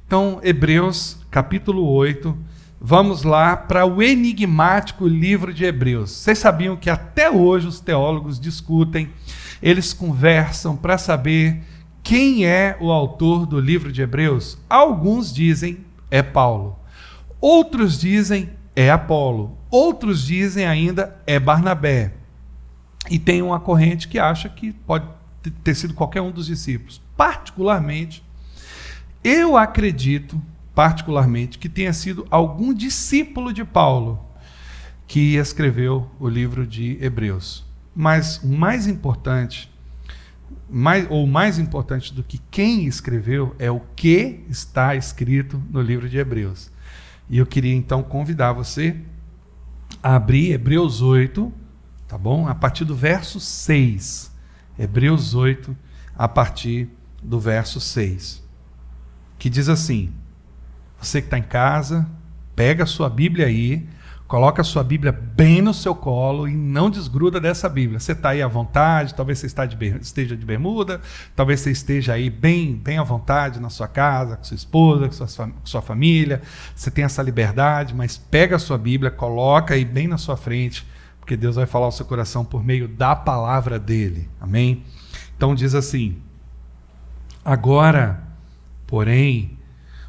Então, Hebreus, capítulo 8, vamos lá para o enigmático livro de Hebreus. Vocês sabiam que até hoje os teólogos discutem, eles conversam para saber quem é o autor do livro de Hebreus? Alguns dizem é Paulo, outros dizem é Apolo, outros dizem ainda é Barnabé. E tem uma corrente que acha que pode ter sido qualquer um dos discípulos. Particularmente, eu acredito, que tenha sido algum discípulo de Paulo que escreveu o livro de Hebreus. Mas o mais importante, mais importante do que quem escreveu é o que está escrito no livro de Hebreus. E eu queria então convidar você a abrir Hebreus 8, tá bom? A partir do verso 6. Hebreus 8, a partir do verso 6. Que diz assim: você que está em casa, pega a sua Bíblia aí, coloca a sua Bíblia bem no seu colo e não desgruda dessa Bíblia. Você está aí à vontade, talvez você esteja de bermuda, talvez você esteja aí bem à vontade na sua casa, com sua esposa, com sua família. Você tem essa liberdade, mas pega a sua Bíblia, coloca aí bem na sua frente, porque Deus vai falar ao seu coração por meio da palavra dele. Amém? Então diz assim: agora, porém,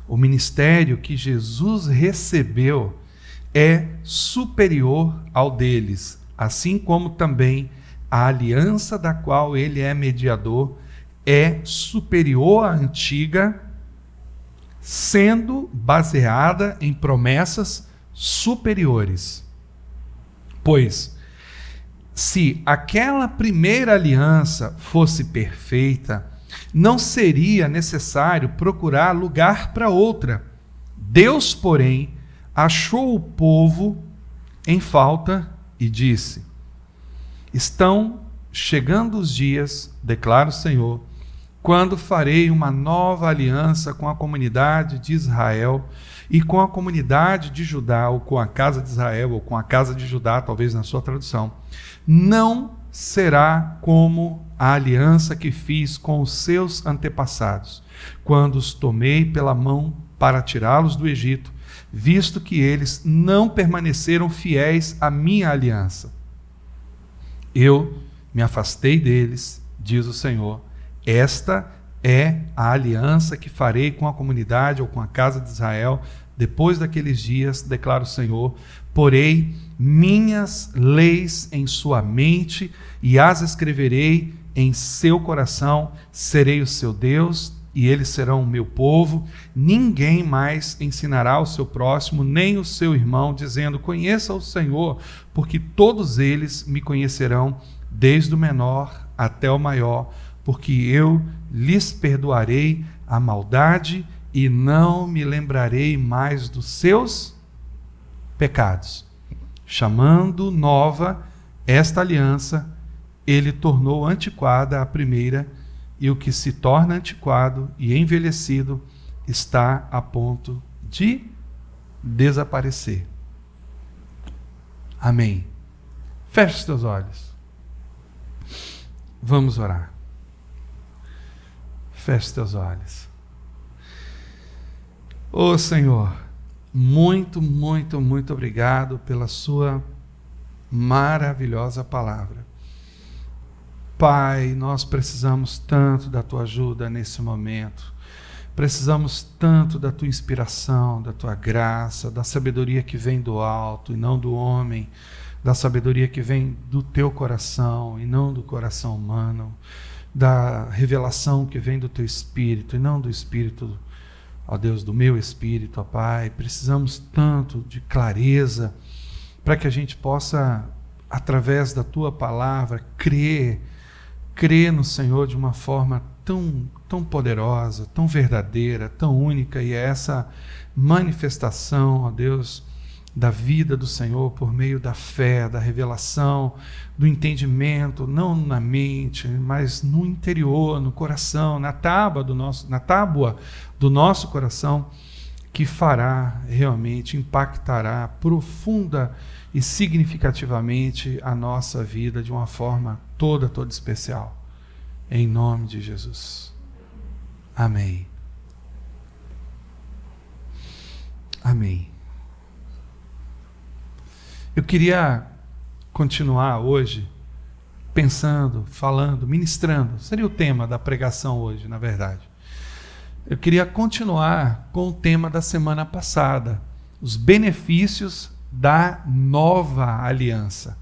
o ministério que Jesus recebeu é superior ao deles, assim como também a aliança da qual ele é mediador é superior à antiga, sendo baseada em promessas superiores. Pois, se aquela primeira aliança fosse perfeita, não seria necessário procurar lugar para outra. Deus, porém, achou o povo em falta e disse: estão chegando os dias, declara o Senhor, quando farei uma nova aliança com a comunidade de Israel e com a comunidade de Judá, ou com a casa de Israel, ou com a casa de Judá, talvez na sua tradução. Não será como a aliança que fiz com os seus antepassados, quando os tomei pela mão para tirá-los do Egito, visto que eles não permaneceram fiéis à minha aliança. Eu me afastei deles, diz o Senhor. Esta é a aliança que farei com a comunidade ou com a casa de Israel depois daqueles dias, declara o Senhor. Porei minhas leis em sua mente e as escreverei em seu coração. Serei o seu Deus e eles serão o meu povo. Ninguém mais ensinará ao seu próximo, nem o seu irmão, dizendo: conheça o Senhor, porque todos eles me conhecerão, desde o menor até o maior, porque eu lhes perdoarei a maldade e não me lembrarei mais dos seus pecados. Chamando nova esta aliança, ele tornou antiquada a primeira, e o que se torna antiquado e envelhecido está a ponto de desaparecer. Amém. Feche os teus olhos. Vamos orar. Feche os teus olhos. Ô Senhor, muito, muito, muito obrigado pela sua maravilhosa palavra. Pai, nós precisamos tanto da tua ajuda nesse momento. Precisamos tanto da tua inspiração, da tua graça, da sabedoria que vem do alto e não do homem, da sabedoria que vem do teu coração e não do coração humano, da revelação que vem do teu espírito e não do espírito, ó Deus, do meu espírito, ó Pai. Precisamos tanto de clareza para que a gente possa, através da tua palavra, crer no Senhor de uma forma tão poderosa, tão verdadeira, tão única, e é essa manifestação, ó Deus, da vida do Senhor por meio da fé, da revelação, do entendimento, não na mente, mas no interior, no coração, na tábua do nosso coração, que fará realmente, impactará profunda e significativamente a nossa vida de uma forma toda especial. Em nome de Jesus. Amém. Amém. Eu queria continuar hoje pensando, falando, ministrando. Seria o tema da pregação hoje, na verdade. Eu queria continuar com o tema da semana passada, os benefícios da nova aliança.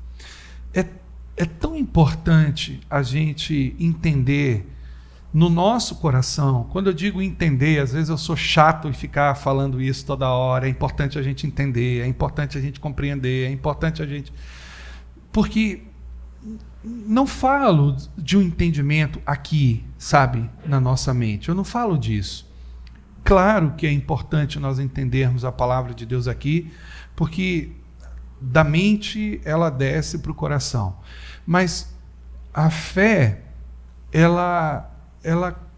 É tão importante a gente entender no nosso coração. Quando eu digo entender, às vezes eu sou chato em ficar falando isso toda hora. É importante a gente entender, é importante a gente compreender, é importante a gente... Porque não falo de um entendimento aqui, sabe, na nossa mente. Eu não falo disso. Claro que é importante nós entendermos a palavra de Deus aqui, porque da mente ela desce para o coração. Mas a fé, ela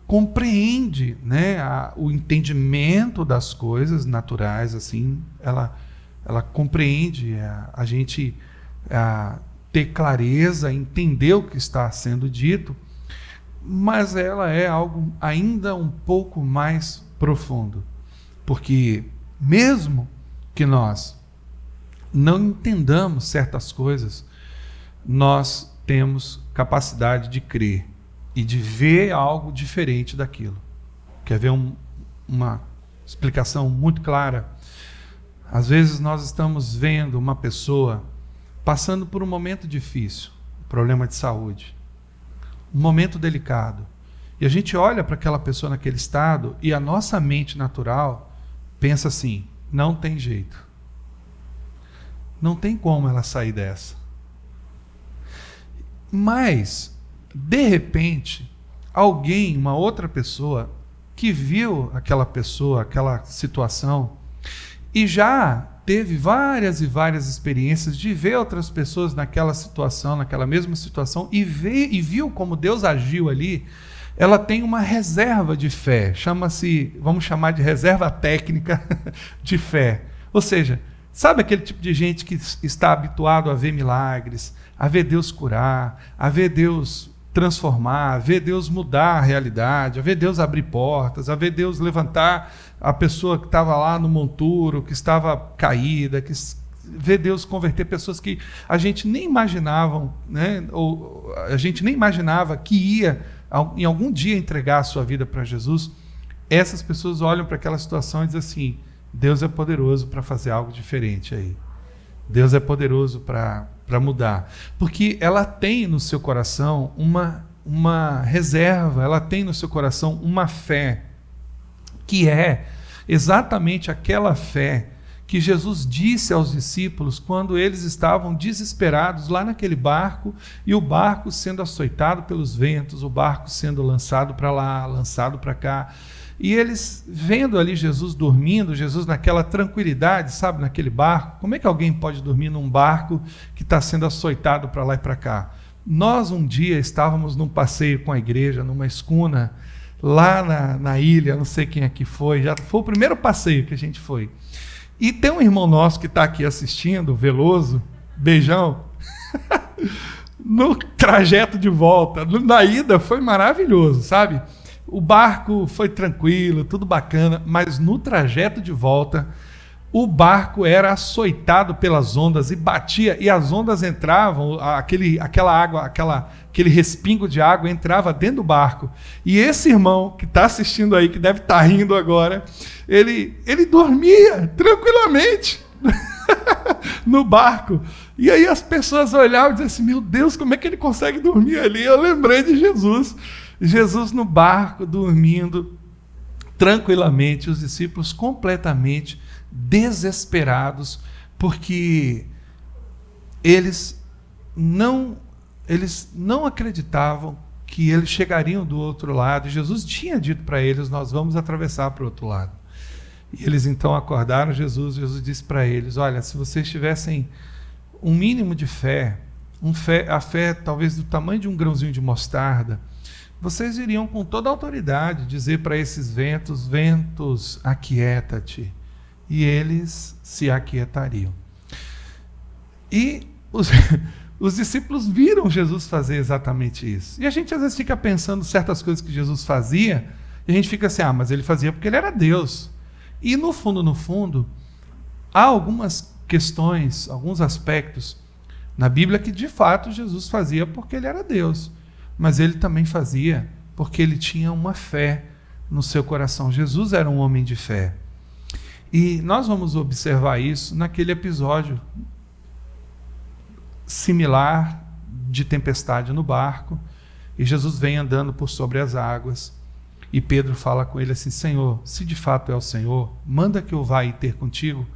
compreende, né, o entendimento das coisas naturais, assim, ela compreende a gente ter clareza, entender o que está sendo dito, mas ela é algo ainda um pouco mais profundo, porque mesmo que nós não entendamos certas coisas, nós temos capacidade de crer e de ver algo diferente daquilo. Quer ver uma explicação muito clara? Às vezes nós estamos vendo uma pessoa passando por um momento difícil, problema de saúde, um momento delicado, e a gente olha para aquela pessoa naquele estado e a nossa mente natural pensa assim: não tem jeito, não tem como ela sair dessa. Mas de repente, alguém, uma outra pessoa, que viu aquela pessoa, aquela situação, e já teve várias e várias experiências de ver outras pessoas naquela situação, naquela mesma situação, e viu como Deus agiu ali, ela tem uma reserva de fé, vamos chamar de reserva técnica de fé. Ou seja, sabe aquele tipo de gente que está habituado a ver milagres, a ver Deus curar, a ver Deus transformar, a ver Deus mudar a realidade, a ver Deus abrir portas, a ver Deus levantar a pessoa que estava lá no monturo, que estava caída, ver Deus converter pessoas que a gente nem imaginava, né? Ou a gente nem imaginava que ia em algum dia entregar a sua vida para Jesus. Essas pessoas olham para aquela situação e dizem assim: Deus é poderoso para fazer algo diferente aí. Deus é poderoso para mudar. Porque ela tem no seu coração uma reserva, ela tem no seu coração uma fé, que é exatamente aquela fé que Jesus disse aos discípulos quando eles estavam desesperados lá naquele barco, e o barco sendo açoitado pelos ventos, o barco sendo lançado para lá, lançado para cá. E eles vendo ali Jesus dormindo, Jesus naquela tranquilidade, sabe, naquele barco. Como é que alguém pode dormir num barco que está sendo açoitado para lá e para cá? Nós um dia estávamos num passeio com a igreja, numa escuna, lá na ilha, não sei quem aqui foi, já foi o primeiro passeio que a gente foi. E tem um irmão nosso que está aqui assistindo, Veloso, beijão, no trajeto de volta, na ida foi maravilhoso, sabe? O barco foi tranquilo, tudo bacana, mas no trajeto de volta, o barco era açoitado pelas ondas e batia, e as ondas entravam, aquela água, aquele respingo de água entrava dentro do barco. E esse irmão que está assistindo aí, que deve estar rindo agora, ele dormia tranquilamente no barco. E aí as pessoas olhavam e diziam assim: meu Deus, como é que ele consegue dormir ali? Eu lembrei de Jesus. Jesus no barco, dormindo tranquilamente, os discípulos completamente desesperados, porque eles não acreditavam que eles chegariam do outro lado. E Jesus tinha dito para eles: nós vamos atravessar para o outro lado. E eles então acordaram Jesus disse para eles: olha, se vocês tivessem um mínimo de fé, a fé talvez do tamanho de um grãozinho de mostarda, vocês iriam com toda a autoridade dizer para esses ventos: ventos, aquieta-te. E eles se aquietariam. E os discípulos viram Jesus fazer exatamente isso. E a gente às vezes fica pensando certas coisas que Jesus fazia, e a gente fica assim: mas ele fazia porque ele era Deus. E no fundo, há algumas questões, alguns aspectos na Bíblia que de fato Jesus fazia porque ele era Deus, mas ele também fazia porque ele tinha uma fé no seu coração. Jesus era um homem de fé. E nós vamos observar isso naquele episódio similar de tempestade no barco, e Jesus vem andando por sobre as águas, e Pedro fala com ele assim: Senhor, se de fato é o Senhor, manda que eu vá e ter contigo,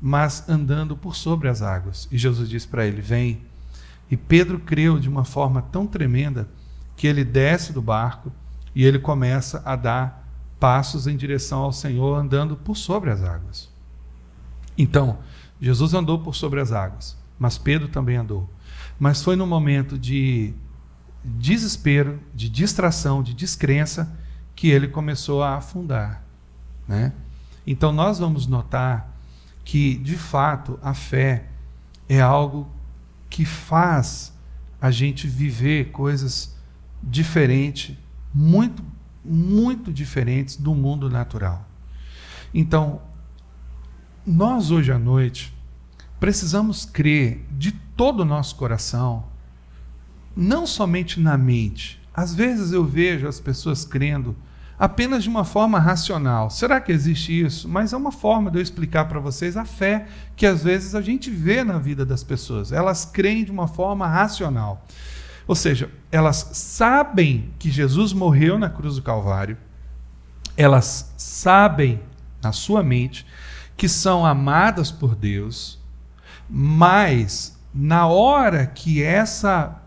mas andando por sobre as águas. E Jesus diz para ele: vem. E Pedro creu de uma forma tão tremenda que ele desce do barco e ele começa a dar passos em direção ao Senhor, andando por sobre as águas. Então, Jesus andou por sobre as águas, mas Pedro também andou. Mas foi no momento de desespero, de distração, de descrença, que ele começou a afundar, né? Então nós vamos notar que, de fato, a fé é algo que faz a gente viver coisas diferentes, muito, muito diferentes do mundo natural. Então, nós hoje à noite precisamos crer de todo o nosso coração, não somente na mente. Às vezes eu vejo as pessoas crendo apenas de uma forma racional. Será que existe isso? Mas é uma forma de eu explicar para vocês a fé que às vezes a gente vê na vida das pessoas. Elas creem de uma forma racional. Ou seja, elas sabem que Jesus morreu na cruz do Calvário, elas sabem na sua mente que são amadas por Deus, mas na hora que essa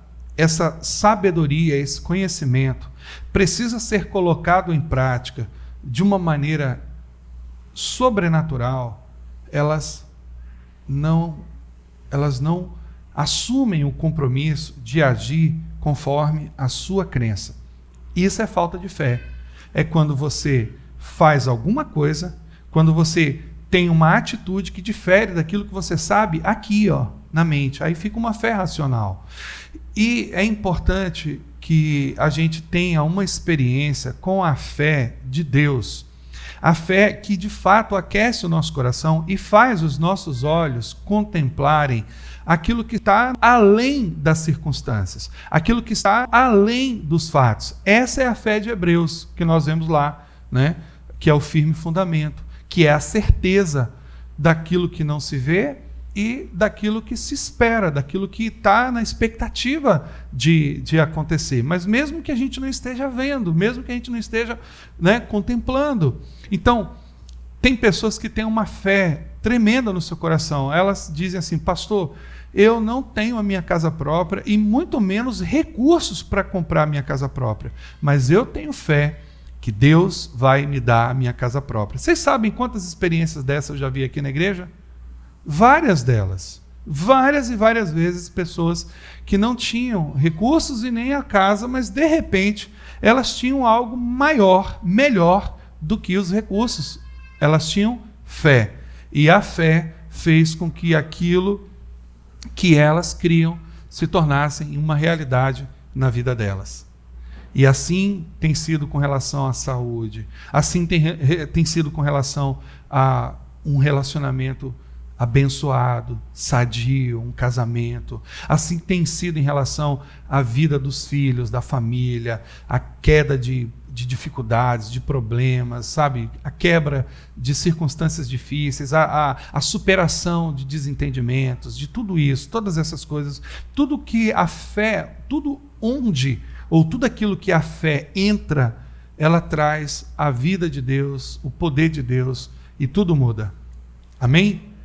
sabedoria, esse conhecimento precisa ser colocado em prática de uma maneira sobrenatural, elas não assumem o compromisso de agir conforme a sua crença. Isso é falta de fé. É quando você faz alguma coisa, quando você tem uma atitude que difere daquilo que você sabe aqui, na mente. Aí fica uma fé racional. E é importante que a gente tenha uma experiência com a fé de Deus. A fé que de fato aquece o nosso coração e faz os nossos olhos contemplarem aquilo que está além das circunstâncias, aquilo que está além dos fatos. Essa é a fé de Hebreus, que nós vemos lá, né? Que é o firme fundamento, que é a certeza daquilo que não se vê e daquilo que se espera, daquilo que está na expectativa de acontecer. Mas mesmo que a gente não esteja vendo, mesmo que a gente não esteja, né, contemplando. Então, tem pessoas que têm uma fé tremenda no seu coração. Elas dizem assim: pastor, eu não tenho a minha casa própria e muito menos recursos para comprar a minha casa própria, mas eu tenho fé que Deus vai me dar a minha casa própria. Vocês sabem quantas experiências dessas eu já vi aqui na igreja? Várias delas. Várias e várias vezes pessoas que não tinham recursos e nem a casa, mas de repente elas tinham algo maior, melhor do que os recursos. Elas tinham fé. E a fé fez com que aquilo que elas criam se tornassem uma realidade na vida delas. E assim tem sido com relação à saúde, assim tem sido com relação a um relacionamento abençoado, sadio, um casamento. Assim tem sido em relação à vida dos filhos, da família, a queda de dificuldades, de problemas, sabe? A quebra de circunstâncias difíceis, a superação de desentendimentos, de tudo isso, todas essas coisas, tudo que a fé, tudo aquilo que a fé entra, ela traz a vida de Deus, o poder de Deus, e tudo muda. Amém?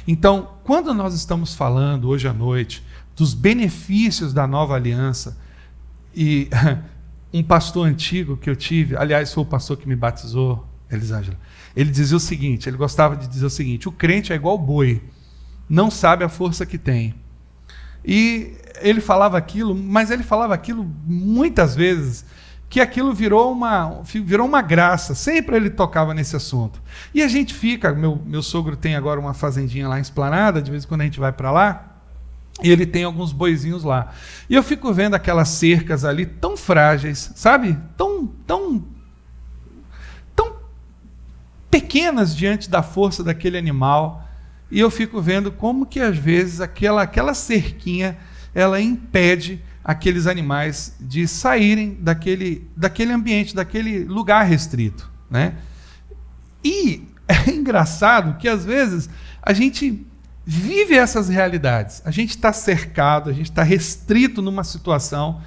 Então, quando nós estamos falando hoje à noite dos benefícios da nova aliança, e um pastor antigo que eu tive, aliás, foi o pastor que me batizou, Elisângela, ele dizia o seguinte, ele gostava de dizer o seguinte: o crente é igual boi, não sabe a força que tem. E ele falava aquilo, mas ele falava aquilo muitas vezes, que aquilo virou uma graça. Sempre ele tocava nesse assunto. E a gente fica, meu sogro tem agora uma fazendinha lá em Esplanada, de vez em quando a gente vai para lá, e ele tem alguns boizinhos lá. E eu fico vendo aquelas cercas ali tão frágeis, sabe? Tão pequenas diante da força daquele animal, e eu fico vendo como que às vezes aquela cerquinha, ela impede aqueles animais de saírem daquele ambiente, daquele lugar restrito, né? E é engraçado que às vezes a gente vive essas realidades, a gente está cercado, a gente está restrito numa situação,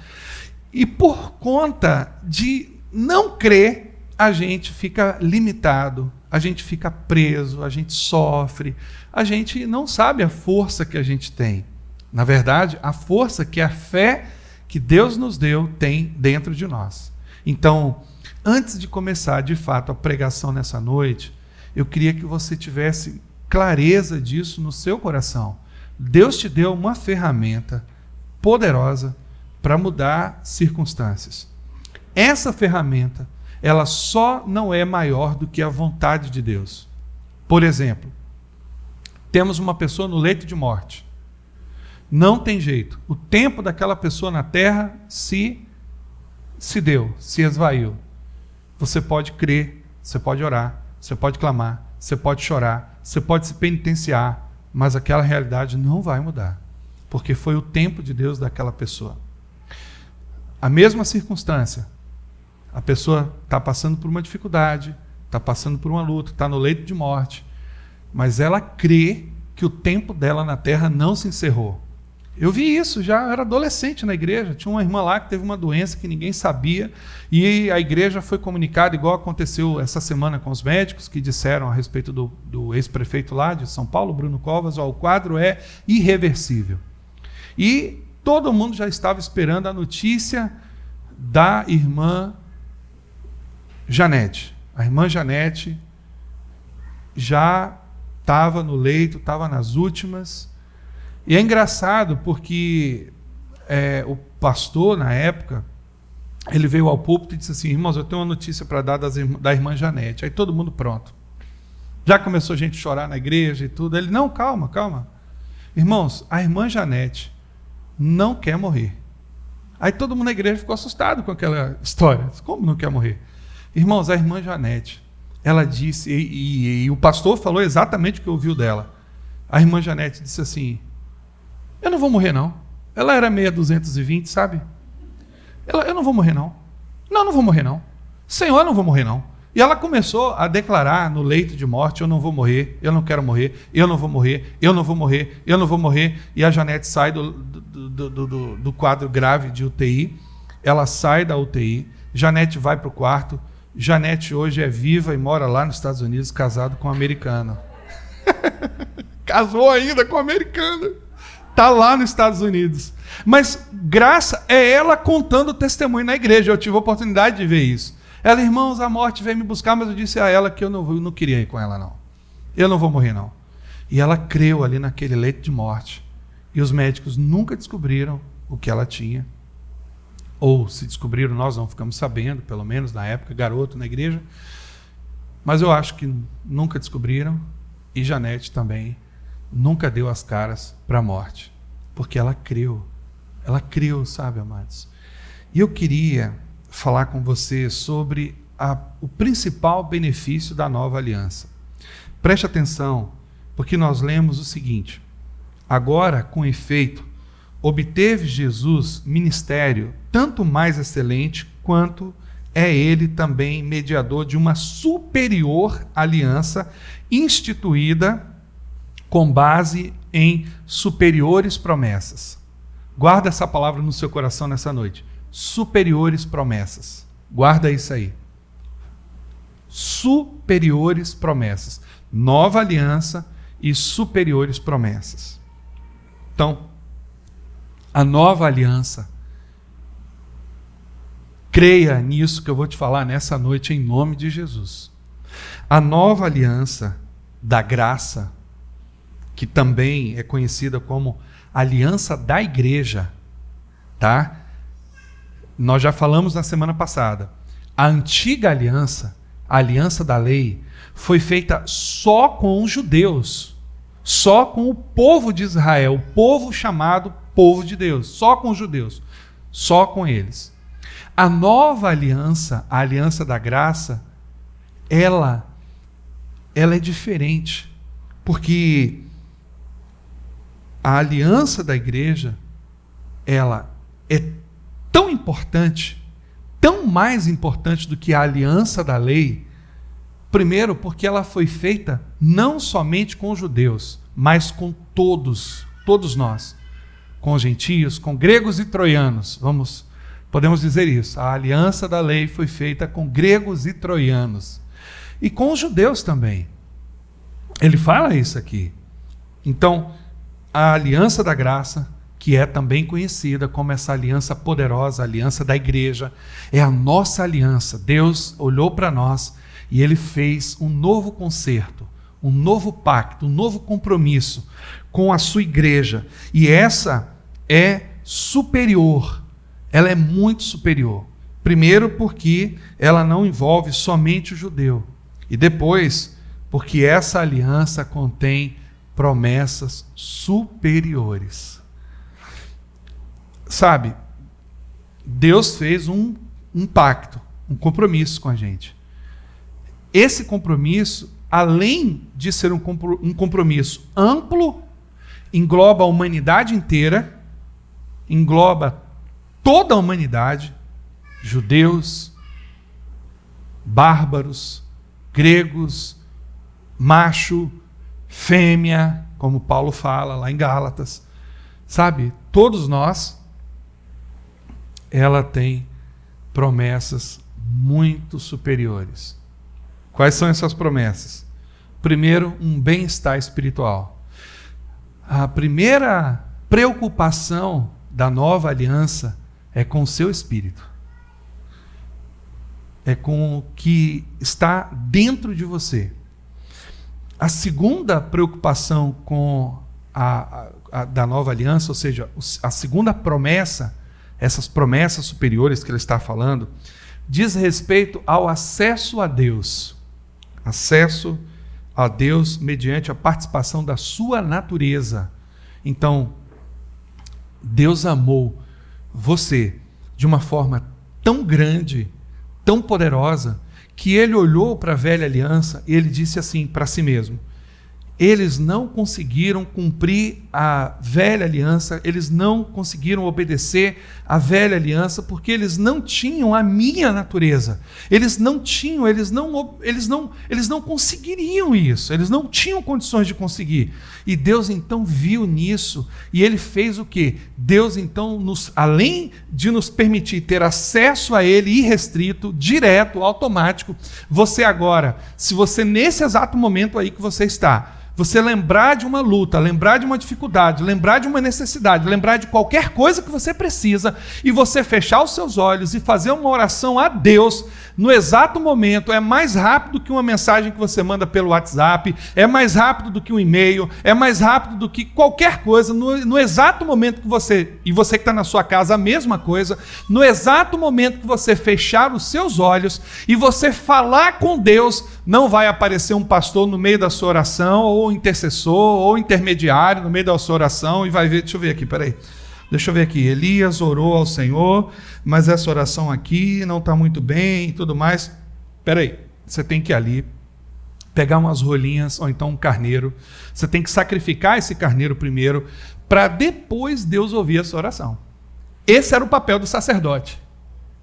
e por conta de não crer, a gente fica limitado, a gente fica preso, a gente sofre, a gente não sabe a força que a gente tem. Na verdade, a força que a fé que Deus nos deu tem dentro de nós. Então, antes de começar de fato a pregação nessa noite, eu queria que você tivesse clareza disso no seu coração. Deus te deu uma ferramenta poderosa para mudar circunstâncias. Essa ferramenta, ela só não é maior do que a vontade de Deus. Por exemplo, temos uma pessoa no leito de morte. Não tem jeito. O tempo daquela pessoa na terra se deu, se esvaiu. Você pode crer, você pode orar, você pode clamar, você pode chorar, você pode se penitenciar, mas aquela realidade não vai mudar, porque foi o tempo de Deus daquela pessoa. A mesma circunstância, a pessoa está passando por uma dificuldade, está passando por uma luta, está no leito de morte, mas ela crê que o tempo dela na terra não se encerrou. Eu vi isso, já era adolescente na igreja, tinha uma irmã lá que teve uma doença que ninguém sabia, e a igreja foi comunicada, igual aconteceu essa semana com os médicos, que disseram a respeito do ex-prefeito lá de São Paulo, Bruno Covas, o quadro é irreversível. E todo mundo já estava esperando a notícia da irmã Janete. A irmã Janete já estava no leito, estava nas últimas. E é engraçado porque o pastor, na época, ele veio ao púlpito e disse assim: irmãos, eu tenho uma notícia para dar da irmã Janete. Aí todo mundo pronto. Já começou a gente a chorar na igreja e tudo. Ele, não, calma, calma. Irmãos, a irmã Janete não quer morrer. Aí todo mundo na igreja ficou assustado com aquela história. Como não quer morrer? Irmãos, a irmã Janete, ela disse, e o pastor falou exatamente o que ouviu dela. A irmã Janete disse assim: eu não vou morrer não. Ela era meia 220, sabe? Eu não vou morrer não. Não vou morrer não. Senhor, eu não vou morrer não. E ela começou a declarar no leito de morte: eu não vou morrer, eu não quero morrer, eu não vou morrer, eu não vou morrer, eu não vou morrer. E a Janete sai do quadro grave de UTI, ela sai da UTI, Janete vai para o quarto. Janete hoje é viva e mora lá nos Estados Unidos, casado com um americano. Casou ainda com um americano. Está lá nos Estados Unidos. Mas graça é ela contando o testemunho na igreja. Eu tive a oportunidade de ver isso. Ela, irmãos, a morte veio me buscar, mas eu disse a ela que eu não queria ir com ela, não. Eu não vou morrer, não. E ela creu ali naquele leito de morte. E os médicos nunca descobriram o que ela tinha. Ou se descobriram, nós não ficamos sabendo, pelo menos na época, garoto na igreja. Mas eu acho que nunca descobriram. E Janete também nunca deu as caras para a morte. Porque ela creu. Ela creu, sabe, amados? E eu queria falar com você sobre o principal benefício da nova aliança. Preste atenção, porque nós lemos o seguinte: agora, com efeito, obteve Jesus ministério tanto mais excelente, quanto é ele também mediador de uma superior aliança instituída com base em superiores promessas. Guarda essa palavra no seu coração nessa noite. Superiores promessas. Guarda isso aí. Superiores promessas. Nova aliança e superiores promessas. Então, a nova aliança, creia nisso que eu vou te falar nessa noite em nome de Jesus. A nova aliança da graça, que também é conhecida como aliança da igreja, tá? Nós já falamos na semana passada. A antiga aliança, a aliança da lei, foi feita só com os judeus, só com o povo de Israel, o povo chamado povo de Deus, só com os judeus, só com eles. A nova aliança, a aliança da graça, ela ela é diferente, porque a aliança da igreja, ela é tão importante, tão mais importante do que a aliança da lei. Primeiro, porque ela foi feita não somente com os judeus, mas com todos nós, com os gentios, com gregos e troianos. Podemos dizer isso. A aliança da lei foi feita com gregos e troianos. E com os judeus também. Ele fala isso aqui. Então, a aliança da graça, que é também conhecida como essa aliança poderosa, a aliança da igreja, é a nossa aliança. Deus olhou para nós e Ele fez um novo concerto, um novo pacto, um novo compromisso com a sua igreja. E essa é superior, ela é muito superior. Primeiro porque ela não envolve somente o judeu. E depois, porque essa aliança contém promessas superiores. Sabe, Deus fez um pacto, um compromisso com a gente. Esse compromisso, além de ser um compromisso amplo, engloba a humanidade inteira, engloba toda a humanidade, judeus, bárbaros, gregos, macho, fêmea, como Paulo fala lá em Gálatas. Sabe, todos nós, ela tem promessas muito superiores. Quais são essas promessas? Primeiro, um bem-estar espiritual. A primeira preocupação da nova aliança é com o seu espírito. É com o que está dentro de você. A segunda preocupação com da nova aliança, ou seja, a segunda promessa, essas promessas superiores que ele está falando, diz respeito ao acesso a Deus. Acesso a Deus mediante a participação da sua natureza. Então, Deus amou você de uma forma tão grande, tão poderosa, que Ele olhou para a velha aliança e Ele disse assim para si mesmo: eles não conseguiram cumprir a velha aliança, eles não conseguiram obedecer a velha aliança, porque eles não tinham a minha natureza. Eles não conseguiriam isso, eles não tinham condições de conseguir. E Deus então viu nisso, e Ele fez o quê? Deus então, além de nos permitir ter acesso a Ele irrestrito, direto, automático, você agora, se você nesse exato momento aí que você está, você lembrar de uma luta, lembrar de uma dificuldade, lembrar de uma necessidade, lembrar de qualquer coisa que você precisa, e você fechar os seus olhos e fazer uma oração a Deus, no exato momento, é mais rápido que uma mensagem que você manda pelo WhatsApp, é mais rápido do que um e-mail, é mais rápido do que qualquer coisa, no exato momento que você, e você que está na sua casa, a mesma coisa, no exato momento que você fechar os seus olhos e você falar com Deus, não vai aparecer um pastor no meio da sua oração, ou intercessor, ou intermediário no meio da sua oração, e vai ver, deixa eu ver aqui, Elias orou ao Senhor, mas essa oração aqui não está muito bem e tudo mais. Você tem que ir ali, pegar umas rolinhas, ou então um carneiro, você tem que sacrificar esse carneiro primeiro, para depois Deus ouvir a sua oração. Esse era o papel do sacerdote,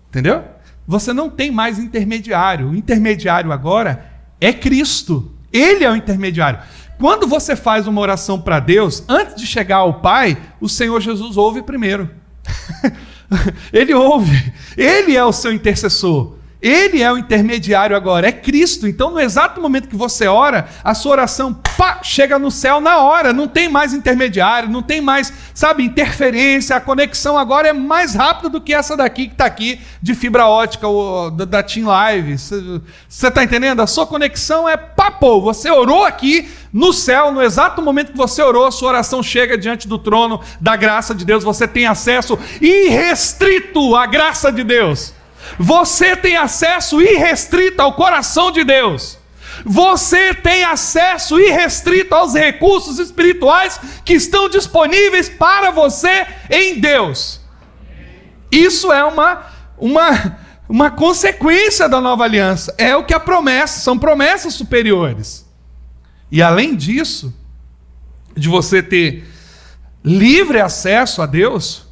entendeu? Você não tem mais intermediário, o intermediário agora é Cristo, Ele é o intermediário. Quando você faz uma oração para Deus, antes de chegar ao Pai, o Senhor Jesus ouve primeiro. Ele ouve, Ele é o seu intercessor, Ele é o intermediário agora, é Cristo. Então, no exato momento que você ora, a sua oração chega no céu na hora, não tem mais intermediário, não tem mais, interferência, a conexão agora é mais rápida do que essa daqui que está aqui, de fibra ótica, ou da Team Live. Você está entendendo? A sua conexão é você orou aqui no céu, no exato momento que você orou, a sua oração chega diante do trono da graça de Deus, você tem acesso irrestrito à graça de Deus. Você tem acesso irrestrito ao coração de Deus. Você tem acesso irrestrito aos recursos espirituais que estão disponíveis para você em Deus. Isso é uma consequência da nova aliança. É o que são promessas superiores. E além disso, de você ter livre acesso a Deus,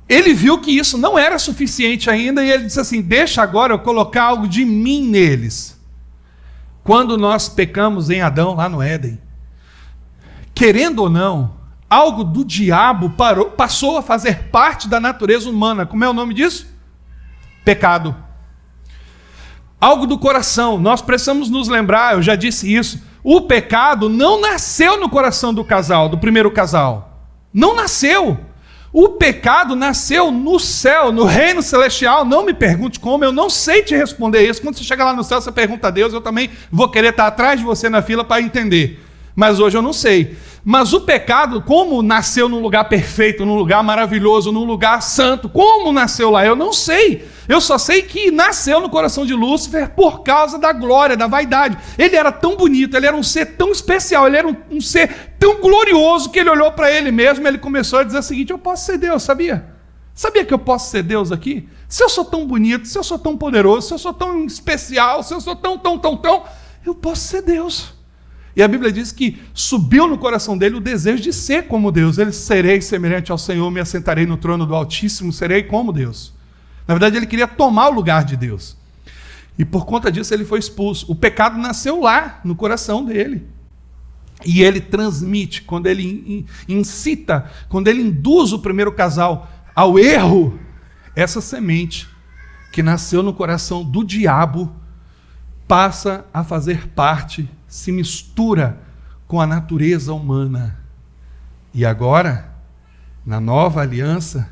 ele viu que isso não era suficiente ainda e ele disse assim: deixa agora eu colocar algo de mim neles. Quando nós pecamos em Adão, lá no Éden, querendo ou não, algo do diabo passou a fazer parte da natureza humana. Como é o nome disso? Pecado. Algo do coração. Nós precisamos nos lembrar, eu já disse isso, o pecado não nasceu no coração do casal, do primeiro casal. Não nasceu. O pecado nasceu no céu, no reino celestial. Não me pergunte como, eu não sei te responder isso. Quando você chega lá no céu, você pergunta a Deus, eu também vou querer estar atrás de você na fila para entender. Mas hoje eu não sei. Mas o pecado, como nasceu num lugar perfeito, num lugar maravilhoso, num lugar santo, como nasceu lá? Eu não sei. Eu só sei que nasceu no coração de Lúcifer por causa da glória, da vaidade. Ele era tão bonito, ele era um ser tão especial, ele era um ser tão glorioso que ele olhou para ele mesmo e ele começou a dizer o seguinte: eu posso ser Deus, sabia? Sabia que eu posso ser Deus aqui? Se eu sou tão bonito, se eu sou tão poderoso, se eu sou tão especial, se eu sou tão, eu posso ser Deus. E a Bíblia diz que subiu no coração dele o desejo de ser como Deus. Ele: serei semelhante ao Senhor, me assentarei no trono do Altíssimo, serei como Deus. Na verdade, ele queria tomar o lugar de Deus. E por conta disso ele foi expulso. O pecado nasceu lá, no coração dele. E ele transmite, quando ele incita, quando ele induz o primeiro casal ao erro, essa semente que nasceu no coração do diabo passa a fazer parte, se mistura com a natureza humana. E agora, na nova aliança,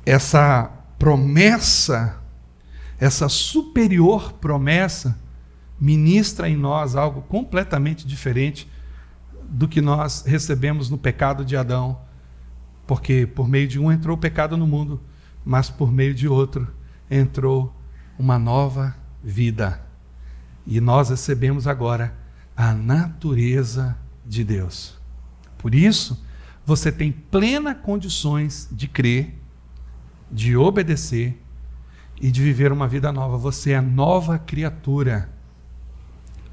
essa promessa, essa superior promessa, ministra em nós algo completamente diferente do que nós recebemos no pecado de Adão. Porque por meio de um entrou o pecado no mundo, mas por meio de outro entrou uma nova vida. E nós recebemos agora a natureza de Deus. Por isso, você tem plenas condições de crer, de obedecer e de viver uma vida nova. Você é nova criatura.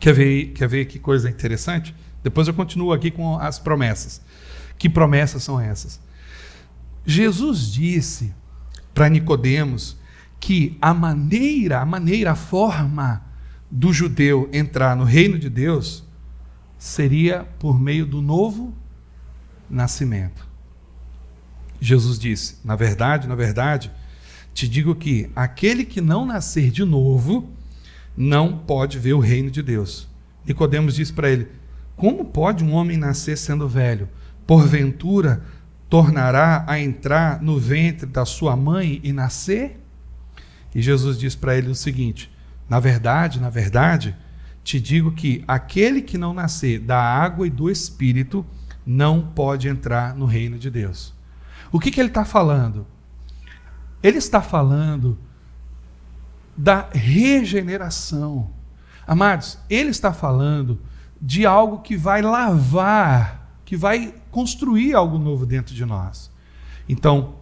Quer ver que coisa interessante? Depois eu continuo aqui com as promessas. Que promessas são essas? Jesus disse para Nicodemos que a forma do judeu entrar no reino de Deus seria por meio do novo nascimento. Jesus disse: na verdade, te digo que aquele que não nascer de novo não pode ver o reino de Deus. Nicodemos disse para ele: como pode um homem nascer sendo velho? Porventura tornará a entrar no ventre da sua mãe e nascer? E Jesus disse para ele o seguinte: na verdade, te digo que aquele que não nascer da água e do Espírito não pode entrar no reino de Deus. O que ele está falando? Ele está falando da regeneração. Amados, ele está falando de algo que vai lavar, que vai construir algo novo dentro de nós. Então,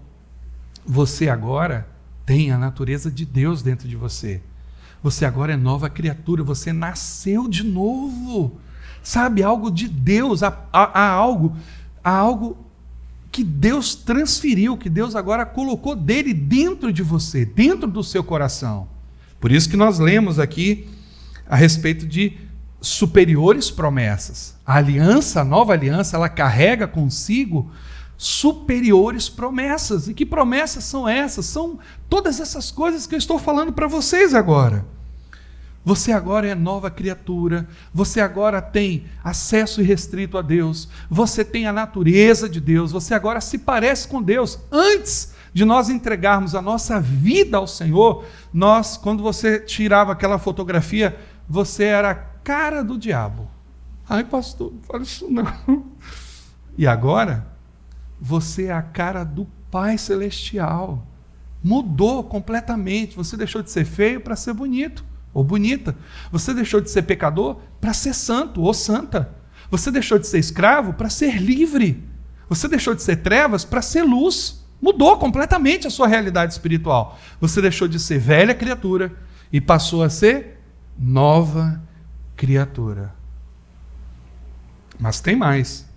você agora tem a natureza de Deus dentro de você. Você agora é nova criatura, você nasceu de novo. Sabe, algo de Deus, há algo que Deus transferiu, que Deus agora colocou dele dentro de você, dentro do seu coração. Por isso que nós lemos aqui a respeito de superiores promessas. A aliança, a nova aliança, ela carrega consigo superiores promessas. E que promessas são essas? São todas essas coisas que eu estou falando para vocês agora. Você agora é nova criatura, você agora tem acesso irrestrito a Deus, você tem a natureza de Deus, você agora se parece com Deus. Antes de nós entregarmos a nossa vida ao Senhor, quando você tirava aquela fotografia, você era a cara do diabo. Ai, pastor, não fala isso não. E agora, você é a cara do Pai Celestial. Mudou completamente, você deixou de ser feio para ser bonito. Ou bonita. Você deixou de ser pecador para ser santo ou santa. Você deixou de ser escravo para ser livre. Você deixou de ser trevas para ser luz. Mudou completamente a sua realidade espiritual. Você deixou de ser velha criatura e passou a ser nova criatura. Mas tem mais.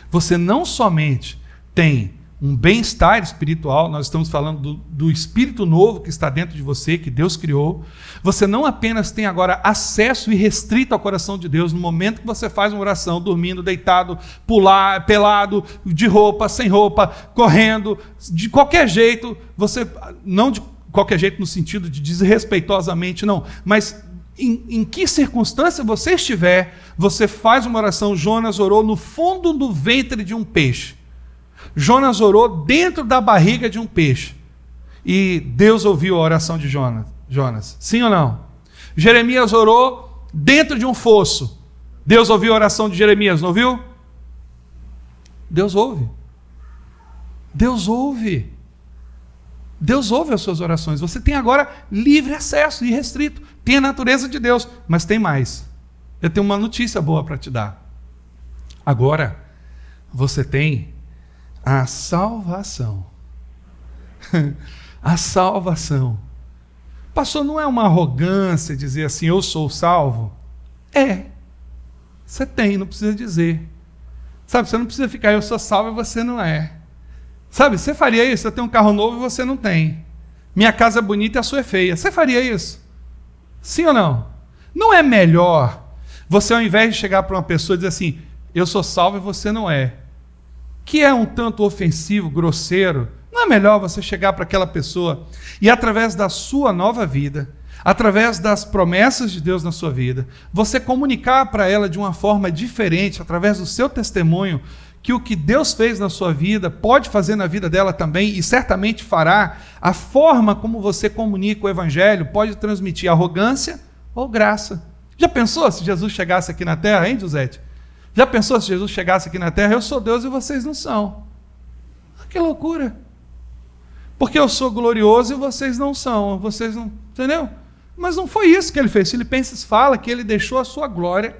Você não somente tem um bem-estar espiritual, nós estamos falando do espírito novo que está dentro de você, que Deus criou. Você não apenas tem agora acesso irrestrito ao coração de Deus no momento que você faz uma oração, dormindo, deitado, pular, pelado, de roupa, sem roupa, correndo, de qualquer jeito, você, não de qualquer jeito no sentido de desrespeitosamente, não, mas em que circunstância você estiver, você faz uma oração. Jonas orou no fundo do ventre de um peixe. Jonas orou dentro da barriga de um peixe. E Deus ouviu a oração de Jonas. Sim ou não? Jeremias orou dentro de um fosso. Deus ouviu a oração de Jeremias, não ouviu? Deus ouve. Deus ouve. Deus ouve as suas orações. Você tem agora livre acesso, irrestrito. Tem a natureza de Deus, mas tem mais. Eu tenho uma notícia boa para te dar. Agora, você tem a salvação. A salvação. Pastor, não é uma arrogância dizer assim, eu sou salvo? É. Você tem, não precisa dizer. Sabe, você não precisa ficar, eu sou salvo e você não é. Sabe, você faria isso? Eu tenho um carro novo e você não tem. Minha casa é bonita e a sua é feia. Você faria isso? Sim ou não? Não é melhor você, ao invés de chegar para uma pessoa e dizer assim, eu sou salvo e você não é, que é um tanto ofensivo, grosseiro, não é melhor você chegar para aquela pessoa e, através da sua nova vida, através das promessas de Deus na sua vida, você comunicar para ela de uma forma diferente, através do seu testemunho, que o que Deus fez na sua vida pode fazer na vida dela também, e certamente fará. A forma como você comunica o Evangelho pode transmitir arrogância ou graça. Já pensou se Jesus chegasse aqui na terra, hein, Josete? Já pensou se Jesus chegasse aqui na terra, eu sou Deus e vocês não são? Que loucura! Porque eu sou glorioso e vocês não são, vocês não, entendeu? Mas não foi isso que ele fez. Filipenses fala que ele deixou a sua glória,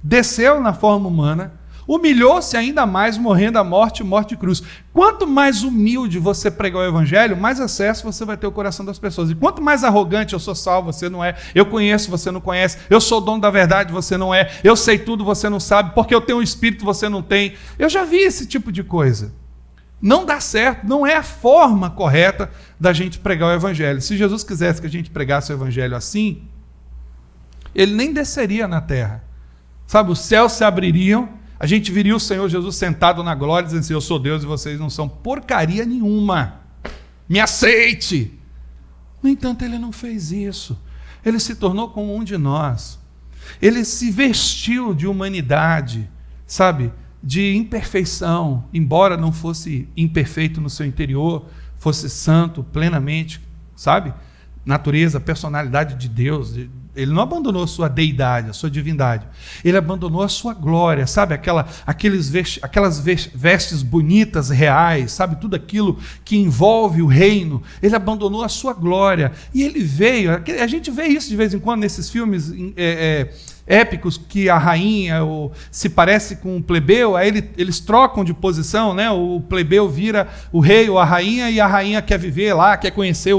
desceu na forma humana, humilhou-se ainda mais, morrendo a morte de cruz. Quanto mais humilde você pregar o Evangelho, mais acesso você vai ter ao coração das pessoas. E quanto mais arrogante, eu sou salvo, você não é, eu conheço, você não conhece, eu sou dono da verdade, você não é, eu sei tudo, você não sabe, porque eu tenho um espírito, você não tem. Eu já vi esse tipo de coisa. Não dá certo, não é a forma correta da gente pregar o Evangelho. Se Jesus quisesse que a gente pregasse o Evangelho assim, ele nem desceria na terra. Sabe, os céus se abririam, a gente viria o Senhor Jesus sentado na glória, dizendo assim, eu sou Deus e vocês não são porcaria nenhuma. Me aceite. No entanto, ele não fez isso. Ele se tornou como um de nós. Ele se vestiu de humanidade, sabe, de imperfeição, embora não fosse imperfeito no seu interior, fosse santo plenamente, sabe? Natureza, personalidade de Deus. Ele não abandonou a sua deidade, a sua divindade. Ele abandonou a sua glória, sabe? Aquelas vestes bonitas, reais, sabe? Tudo aquilo que envolve o reino. Ele abandonou a sua glória. E ele veio, a gente vê isso de vez em quando nesses filmes épicos, que a rainha se parece com o plebeu, aí eles trocam de posição, né? O plebeu vira o rei ou a rainha, e a rainha quer viver lá, quer conhecer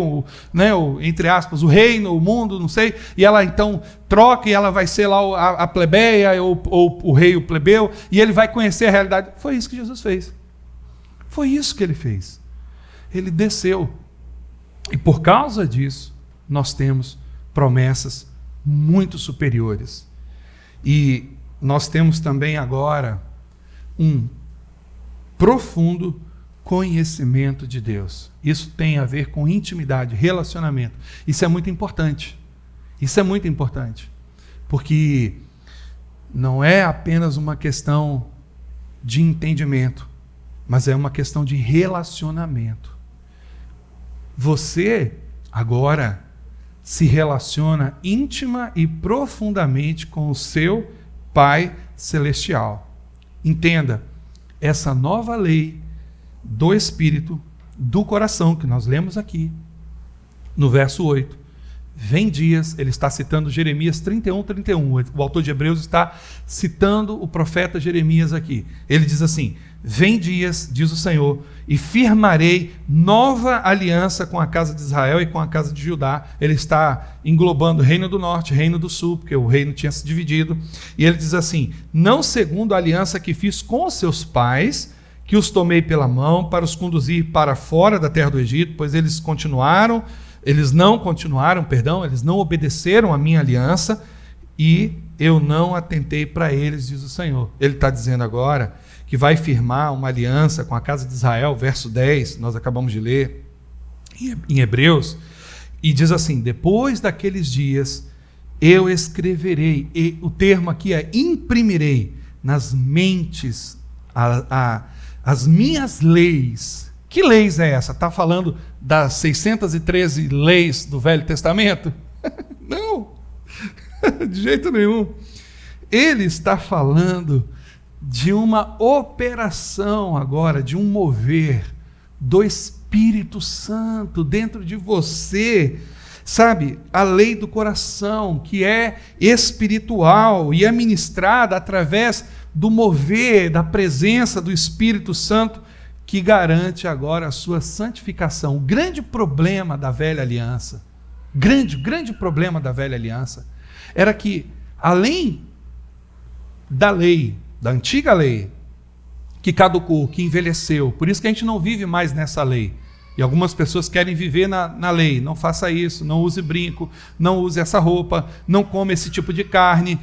entre aspas, o reino, o mundo, não sei, e ela então troca e ela vai ser lá a plebeia ou o rei, o plebeu, e ele vai conhecer a realidade. Foi isso que Jesus fez. Foi isso que ele fez. Ele desceu. E por causa disso, nós temos promessas muito superiores. E nós temos também agora um profundo conhecimento de Deus. Isso tem a ver com intimidade, relacionamento. Isso é muito importante. Isso é muito importante. Porque não é apenas uma questão de entendimento, mas é uma questão de relacionamento. Você agora se relaciona íntima e profundamente com o seu Pai Celestial. Entenda, essa nova lei do Espírito, do coração, que nós lemos aqui, no verso 8, vem dias, ele está citando Jeremias 31. O autor de Hebreus está citando o profeta Jeremias aqui. Ele diz assim, vem dias, diz o Senhor, e firmarei nova aliança com a casa de Israel e com a casa de Judá. Ele está englobando o reino do norte, reino do sul, porque o reino tinha se dividido. E ele diz assim: não segundo a aliança que fiz com os seus pais, que os tomei pela mão para os conduzir para fora da terra do Egito, pois eles não obedeceram à minha aliança, e eu não atentei para eles, diz o Senhor. Ele está dizendo agora que vai firmar uma aliança com a casa de Israel, verso 10, nós acabamos de ler em Hebreus, e diz assim: depois daqueles dias eu escreverei, e o termo aqui é imprimirei nas mentes as minhas leis. Que leis é essa? Está falando das 613 leis do Velho Testamento? Não, de jeito nenhum. Ele está falando de uma operação agora, de um mover do Espírito Santo dentro de você, sabe? A lei do coração, que é espiritual e é ministrada através do mover, da presença do Espírito Santo, que garante agora a sua santificação. O grande problema da velha aliança, grande problema da velha aliança, era que, além da lei, da antiga lei, que caducou, que envelheceu, por isso que a gente não vive mais nessa lei. E algumas pessoas querem viver na lei: não faça isso, não use brinco, não use essa roupa, não come esse tipo de carne,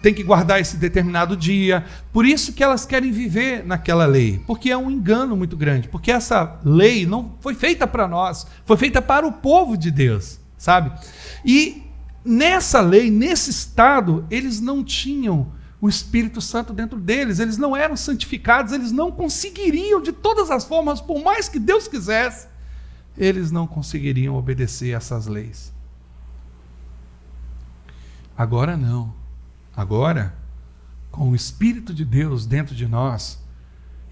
tem que guardar esse determinado dia. Por isso que elas querem viver naquela lei, porque é um engano muito grande, porque essa lei não foi feita para nós, foi feita para o povo de Deus, sabe? E nessa lei, nesse estado, eles não tinham o Espírito Santo dentro deles, eles não eram santificados, eles não conseguiriam, de todas as formas, por mais que Deus quisesse, eles não conseguiriam obedecer essas leis. Agora não. Agora, com o Espírito de Deus dentro de nós,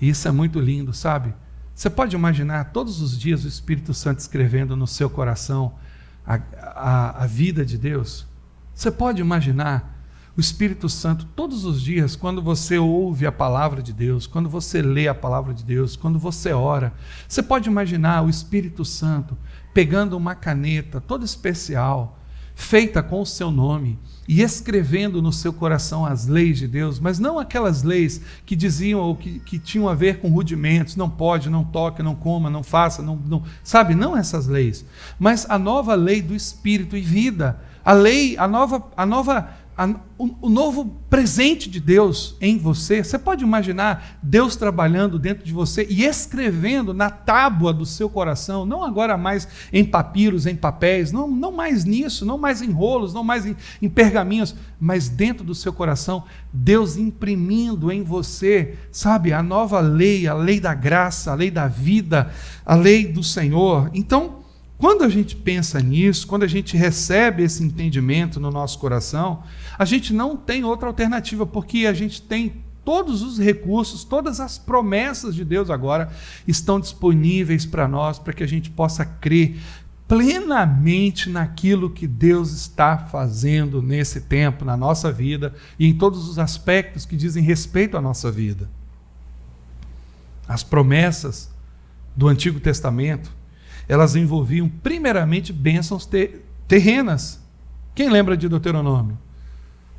e isso é muito lindo, sabe? Você pode imaginar todos os dias o Espírito Santo escrevendo no seu coração a vida de Deus? Você pode imaginar o Espírito Santo todos os dias, quando você ouve a palavra de Deus, quando você lê a palavra de Deus, quando você ora? Você pode imaginar o Espírito Santo pegando uma caneta toda especial, feita com o seu nome, e escrevendo no seu coração as leis de Deus, mas não aquelas leis que diziam ou que tinham a ver com rudimentos: não pode, não toque, não coma, não faça, não, sabe? Não essas leis, mas a nova lei do Espírito e vida, o novo presente de Deus em você. Você pode imaginar Deus trabalhando dentro de você e escrevendo na tábua do seu coração, não agora mais em papiros, em papéis, não mais nisso, não mais em rolos, não mais em pergaminhos, mas dentro do seu coração, Deus imprimindo em você, sabe, a nova lei, a lei da graça, a lei da vida, a lei do Senhor. Então, quando a gente pensa nisso, quando a gente recebe esse entendimento no nosso coração, a gente não tem outra alternativa, porque a gente tem todos os recursos, todas as promessas de Deus agora estão disponíveis para nós, para que a gente possa crer plenamente naquilo que Deus está fazendo nesse tempo, na nossa vida e em todos os aspectos que dizem respeito à nossa vida. As promessas do Antigo Testamento, elas envolviam primeiramente bênçãos terrenas. Quem lembra de Deuteronômio?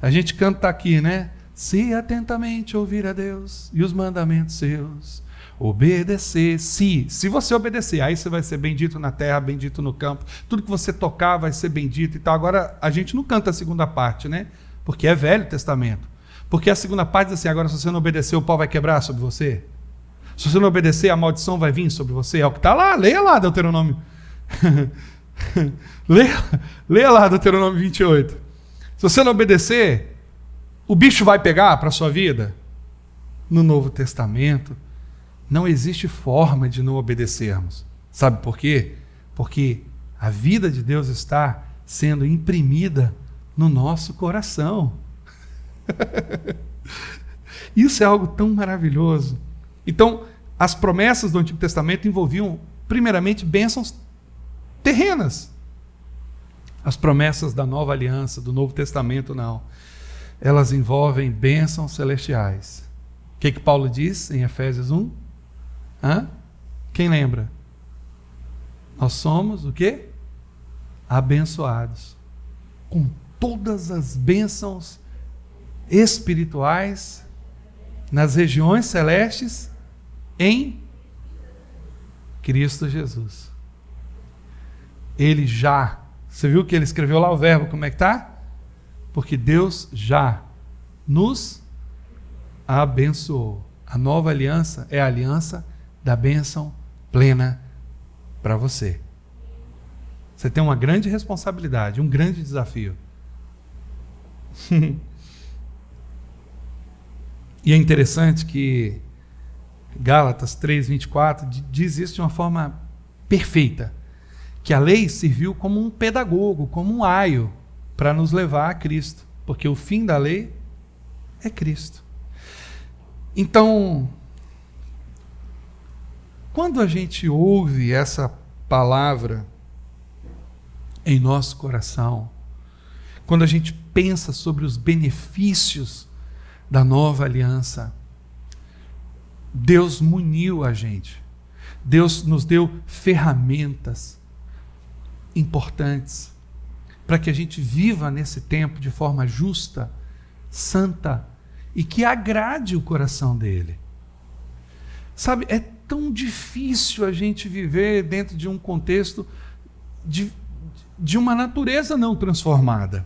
A gente canta aqui, né? Se atentamente ouvir a Deus e os mandamentos seus, obedecer. Se você obedecer, aí você vai ser bendito na terra, bendito no campo. Tudo que você tocar vai ser bendito e tal. Agora, a gente não canta a segunda parte, né? Porque é Velho Testamento. Porque a segunda parte diz assim: agora, se você não obedecer, o pau vai quebrar sobre você. Se você não obedecer, a maldição vai vir sobre você. É o que está lá, leia lá Deuteronômio. leia lá Deuteronômio 28. Se você não obedecer, o bicho vai pegar para a sua vida. No Novo Testamento, não existe forma de não obedecermos. Sabe por quê? Porque a vida de Deus está sendo imprimida no nosso coração. Isso é algo tão maravilhoso. Então, as promessas do Antigo Testamento envolviam, primeiramente, bênçãos terrenas. As promessas da Nova Aliança, do Novo Testamento, não. Elas envolvem bênçãos celestiais. que Paulo diz em Efésios 1? Quem lembra? Nós somos o quê? Abençoados com todas as bênçãos espirituais nas regiões celestes em Cristo Jesus. Ele já, você viu que ele escreveu lá o verbo, como é que está? Porque Deus já nos abençoou. A nova aliança é a aliança da bênção plena para você. Você tem uma grande responsabilidade, um grande desafio. E é interessante que Gálatas 3:24 diz isso de uma forma perfeita, que a lei serviu como um pedagogo, como um aio para nos levar a Cristo, porque o fim da lei é Cristo. Então, quando a gente ouve essa palavra em nosso coração, quando a gente pensa sobre os benefícios da nova aliança, Deus muniu a gente, Deus nos deu ferramentas importantes para que a gente viva nesse tempo de forma justa, santa e que agrade o coração dele. Sabe, é tão difícil a gente viver dentro de um contexto de uma natureza não transformada.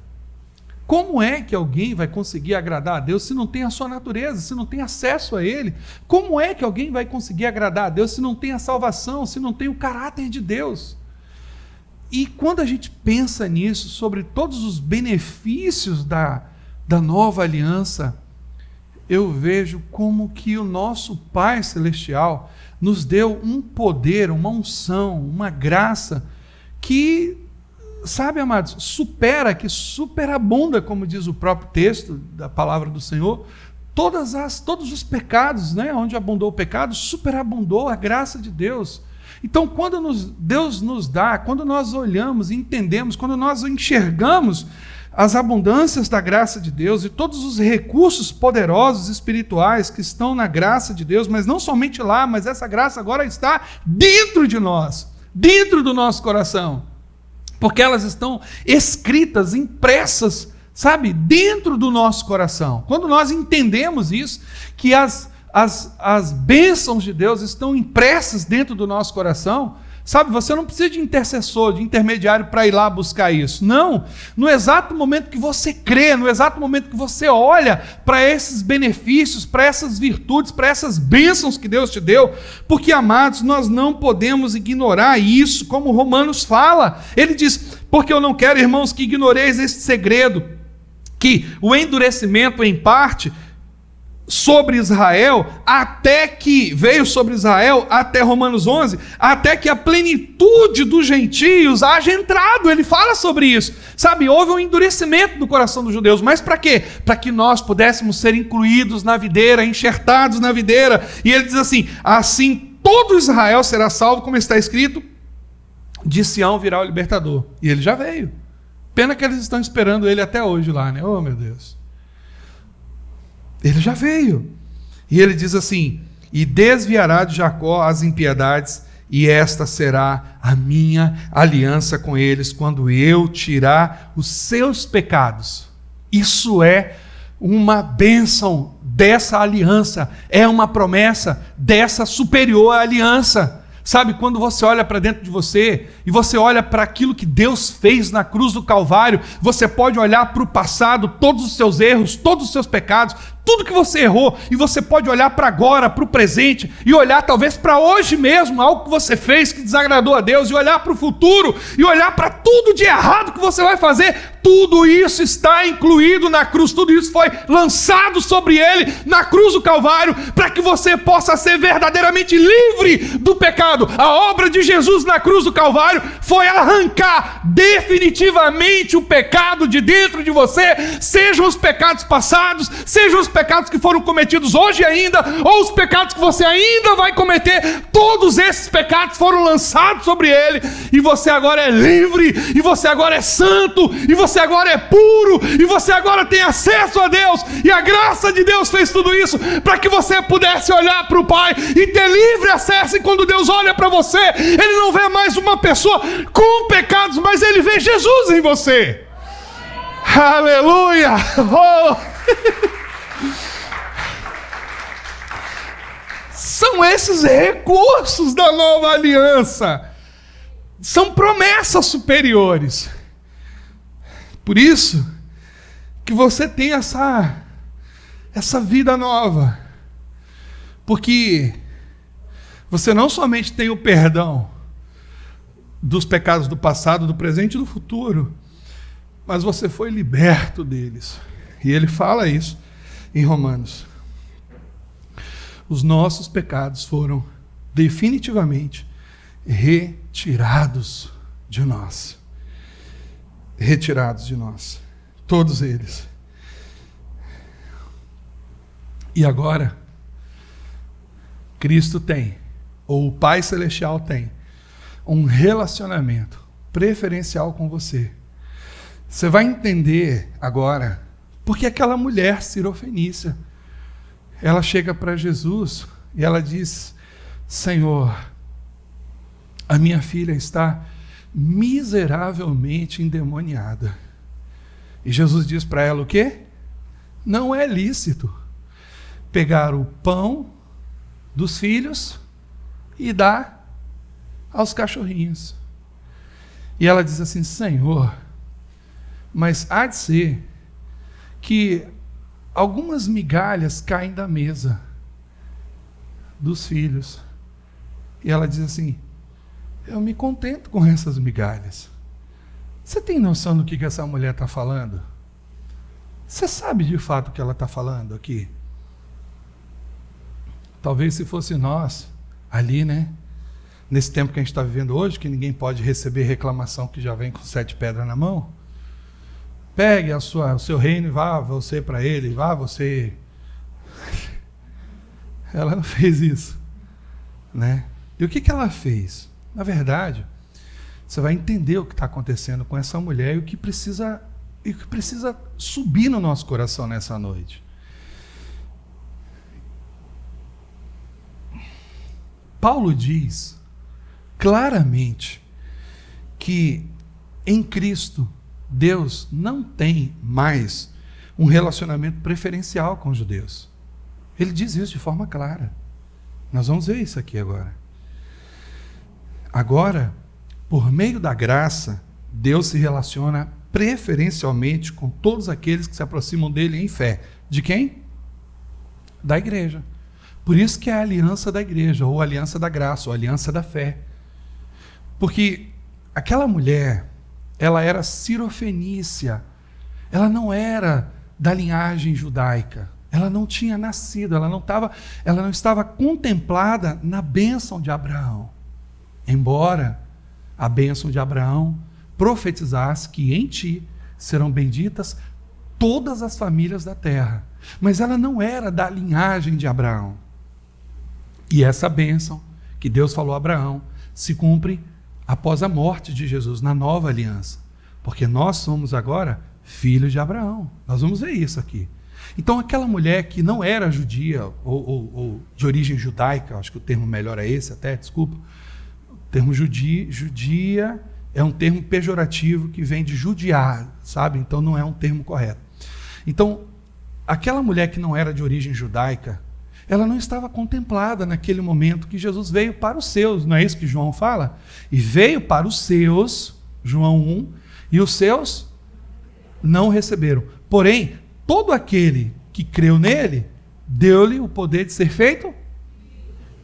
Como é que alguém vai conseguir agradar a Deus se não tem a sua natureza, se não tem acesso a Ele? Como é que alguém vai conseguir agradar a Deus se não tem a salvação, se não tem o caráter de Deus? E quando a gente pensa nisso, sobre todos os benefícios da nova aliança, eu vejo como que o nosso Pai Celestial nos deu um poder, uma unção, uma graça que, sabe, amados, que superabunda, como diz o próprio texto da palavra do Senhor, todos os pecados, né, onde abundou o pecado, superabundou a graça de Deus. Então, quando Deus nos dá, quando nós olhamos e entendemos, quando nós enxergamos as abundâncias da graça de Deus e todos os recursos poderosos espirituais que estão na graça de Deus, mas não somente lá, mas essa graça agora está dentro de nós, dentro do nosso coração, porque elas estão escritas, impressas, sabe, dentro do nosso coração. Quando nós entendemos isso, que as bênçãos de Deus estão impressas dentro do nosso coração, sabe, você não precisa de intercessor, de intermediário para ir lá buscar isso. Não, no exato momento que você crê, no exato momento que você olha para esses benefícios, para essas virtudes, para essas bênçãos que Deus te deu, porque, amados, nós não podemos ignorar isso, como Romanos fala. Ele diz, porque eu não quero, irmãos, que ignoreis este segredo, que o endurecimento em parte sobre Israel, veio sobre Israel, até Romanos 11, até que a plenitude dos gentios haja entrado. Ele fala sobre isso, sabe, houve um endurecimento do coração dos judeus, mas para quê? Para que nós pudéssemos ser incluídos na videira, enxertados na videira. E ele diz assim todo Israel será salvo, como está escrito, de Sião virá o libertador. E ele já veio, pena que eles estão esperando ele até hoje lá, né? Oh, meu Deus, ele já veio. E ele diz assim, e desviará de Jacó as impiedades, e esta será a minha aliança com eles, quando eu tirar os seus pecados. Isso é uma bênção dessa aliança, é uma promessa dessa superior aliança. Sabe, quando você olha para dentro de você e você olha para aquilo que Deus fez na cruz do Calvário, você pode olhar para o passado, todos os seus erros, todos os seus pecados, tudo que você errou, e você pode olhar para agora, para o presente, e olhar talvez para hoje mesmo, algo que você fez que desagradou a Deus, e olhar para o futuro, e olhar para tudo de errado que você vai fazer. Tudo isso está incluído na cruz, tudo isso foi lançado sobre ele na cruz do Calvário, para que você possa ser verdadeiramente livre do pecado. A obra de Jesus na cruz do Calvário foi arrancar definitivamente o pecado de dentro de você, sejam os pecados passados, sejam os pecados que foram cometidos hoje ainda, ou os pecados que você ainda vai cometer, todos esses pecados foram lançados sobre ele, e você agora é livre, e você agora é santo, e você agora é puro, e você agora tem acesso a Deus, e a graça de Deus fez tudo isso, para que você pudesse olhar para o Pai, e ter livre acesso, e quando Deus olha para você, Ele não vê mais uma pessoa com pecados, mas Ele vê Jesus em você. Aleluia! Oh! São esses recursos da nova aliança. São promessas superiores. Por isso que você tem essa vida nova. Porque você não somente tem o perdão dos pecados do passado, do presente e do futuro, mas você foi liberto deles. E ele fala isso em Romanos. Os nossos pecados foram definitivamente retirados de nós. Retirados de nós. Todos eles. E agora, Cristo tem, ou o Pai Celestial tem, um relacionamento preferencial com você. Você vai entender agora porque aquela mulher sirofenícia, ela chega para Jesus e ela diz: Senhor, a minha filha está miseravelmente endemoniada. E Jesus diz para ela o quê? Não é lícito pegar o pão dos filhos e dar aos cachorrinhos. E ela diz assim: Senhor, mas há de ser que algumas migalhas caem da mesa dos filhos. E ela diz assim: eu me contento com essas migalhas. Você tem noção do que essa mulher está falando? Você sabe de fato o que ela está falando aqui? Talvez se fosse nós, ali, né? Nesse tempo que a gente está vivendo hoje, que ninguém pode receber reclamação que já vem com 7 pedras na mão. Pegue o seu reino e vá você para ele, vá você. Ela não fez isso, né? E o que ela fez? Na verdade, você vai entender o que está acontecendo com essa mulher e o que precisa subir no nosso coração nessa noite. Paulo diz claramente que em Cristo Deus não tem mais um relacionamento preferencial com os judeus. Ele diz isso de forma clara. Nós vamos ver isso aqui agora. Agora, por meio da graça, Deus se relaciona preferencialmente com todos aqueles que se aproximam dele em fé. De quem? Da igreja. Por isso que é a aliança da igreja, ou a aliança da graça, ou a aliança da fé. Porque aquela mulher, ela era sirofenícia, ela não era da linhagem judaica, ela não tinha nascido, ela não estava contemplada na bênção de Abraão. Embora a bênção de Abraão profetizasse que em ti serão benditas todas as famílias da terra. Mas ela não era da linhagem de Abraão. E essa bênção que Deus falou a Abraão se cumpre após a morte de Jesus, na nova aliança. Porque nós somos agora filhos de Abraão. Nós vamos ver isso aqui. Então aquela mulher que não era judia, ou de origem judaica, acho que o termo melhor é esse até, desculpa. O termo judia é um termo pejorativo que vem de judiar, sabe? Então não é um termo correto. Então, aquela mulher que não era de origem judaica, ela não estava contemplada naquele momento que Jesus veio para os seus, não é isso que João fala? E veio para os seus, João 1, e os seus não receberam. Porém, todo aquele que creu nele, deu-lhe o poder de ser feito